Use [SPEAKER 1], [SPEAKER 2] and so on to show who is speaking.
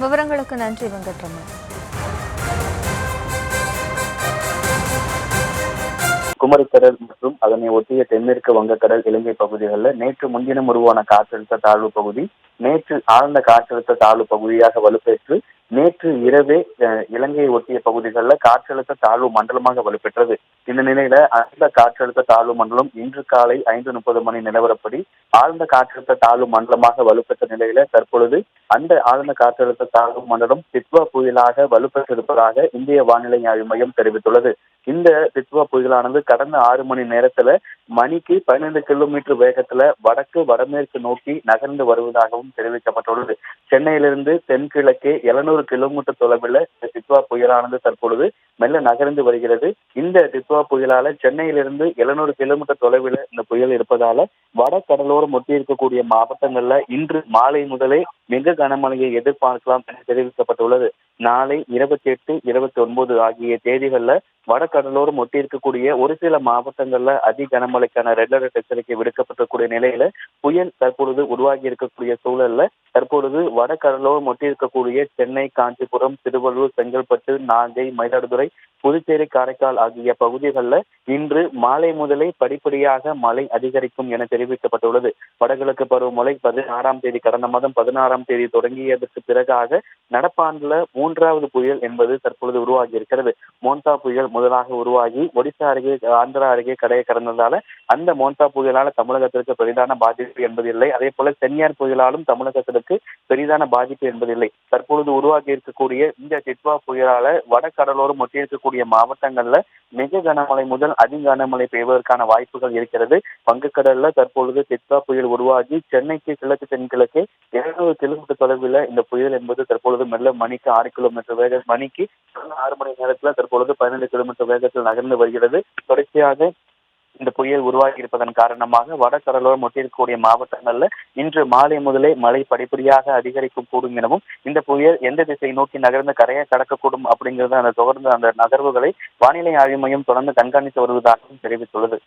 [SPEAKER 1] விவரங்களுக்கு நன்றி வெங்கட்ரமன்.
[SPEAKER 2] குமரிக்கடல் மற்றும் அதனை ஒட்டிய தென்மேற்கு வங்கக்கடல் இலங்கை பகுதிகளில் நேற்று முன்தினம் உருவான காற்றழுத்த தாழ்வு பகுதி நேற்று ஆழ்ந்த காற்றழுத்த தாழ்வு பகுதியாக வலுப்பெற்று நேற்று இரவே இலங்கையை ஒட்டிய பகுதிகளில் காற்றழுத்த தாழ்வு மண்டலமாக வலுப்பெற்றது. இந்த நிலையில அந்த காற்றழுத்த தாழ்வு மண்டலம் இன்று காலை 5:30 மணி நிலவரப்படி ஆழ்ந்த காற்றழுத்த தாழ்வு மண்டலமாக வலுப்பெற்ற நிலையில தற்பொழுது அந்த ஆழ்ந்த காற்றழுத்த தாழ்வு மண்டலம் டிட்வா புயலாக வலுப்பெற்றிருப்பதாக இந்திய வானிலை ஆய்வு மையம் தெரிவித்துள்ளது. இந்த டிட்வா புயலானது கடந்த 6 மணி நேரத்துல மணிக்கு 15 கிலோமீட்டர் வேகத்துல வடக்கு வடமேற்கு நோக்கி நகர்ந்து வருவதாகவும் தெரிவிக்கப்பட்டுள்ளது. சென்னையிலிருந்து தென்கிழக்கே 700 கிலோமீட்டர் தொலைவில் இந்த டிட்வா புயலானது தற்பொழுது மெல்ல நகர்ந்து வருகிறது. இந்த டிட்வா புயலால சென்னையிலிருந்து 700 கிலோமீட்டர் தொலைவில் இந்த புயல் இருப்பதால வட கடலோரம் ஒட்டி இருக்கக்கூடிய மாவட்டங்கள்ல இன்று மாலை முதலே மிக கனமழையை எதிர்பார்க்கலாம் என தெரிவிக்கப்பட்டுள்ளது. நாளை 28, 29 ஆகிய தேதிகள்ல வடகடலோரம் ஒட்டி இருக்கக்கூடிய ஒரு சில மாவட்டங்கள்ல அதி கனமழைக்கான ரெட் அலர்ட் எச்சரிக்கை விடுக்கப்பட்டிருக்கூடிய நிலையில புயல் தற்பொழுது உருவாகி இருக்கக்கூடிய சூழல்ல தற்பொழுது வடகடலோரம் ஒட்டி இருக்கக்கூடிய சென்னை, காஞ்சிபுரம், திருவள்ளூர், செங்கல்பட்டு, நாகை, மயிலாடுதுறை, புதுச்சேரி, காரைக்கால் ஆகிய பகுதிகளில் இன்று மாலை முதலே படிப்படியாக மழை அதிகரிக்கும் என தெரிவிக்கப்பட்டுள்ளது. வடகிழக்கு பருவமழை 16ஆம் தேதி கடந்த மாதம் 16ஆம் தேதி தொடங்கியதற்கு பிறகாக நடப்பாண்டுல 3வது புயல் என்பது தற்பொழுது உருவாகி இருக்கிறது. மோன்டா புயல் முதலாக உருவாகி ஒடிசா அருகே, ஆந்திரா அருகே கரையை கடந்ததால அந்த மோன்டா புயலால தமிழகத்திற்கு பெரிதான பாதிப்பு என்பதில்லை. அதே போல சென்னியார் புயலாலும் தமிழகத்திற்கு பெரிதான பாதிப்பு என்பதில்லை. தற்பொழுது உருவாகி இருக்கக்கூடிய இந்த டிட்வா புயலால வடகடலோரம் ஒட்டி இருக்கக்கூடிய மாவட்டங்கள்ல மிக கனமழை முதல் அதி கனமழை பெய்வதற்கான வாய்ப்புகள் இருக்கிறது. வங்கக்கடல்ல தற்பொழுது டிட்வா புயல் உருவாகி சென்னைக்கு கிழக்கு தென்கிழக்கு 200 கிலோமீட்டர் தொலைவில் இந்த புயல் என்பது தற்பொழுது மெல்ல மணிக்கு 6 கிலோமீட்டர் வேக மணிக்கு 6 மணி நேரத்துல தற்பொழுது 15 கிலோமீட்டர் வேகத்தில் நகர்ந்து வருகிறது. தொடர்ச்சியாக இந்த புயல் உருவாகி இருப்பதன் காரணமாக வடகடலோரம் ஒட்டியிருக்கக்கூடிய மாவட்டங்கள்ல இன்று மாலை முதலே மழை படிப்படியாக அதிகரிக்கும் கூடும் எனவும் இந்த புயல் எந்த திசை நோக்கி நகர்ந்து கரையை கடக்கக்கூடும் அப்படிங்கிறத தொடர்ந்து அந்த நகர்வுகளை வானிலை ஆய்வு மையம் தொடர்ந்து கண்காணித்து வருவதாகவும் தெரிவித்துள்ளது.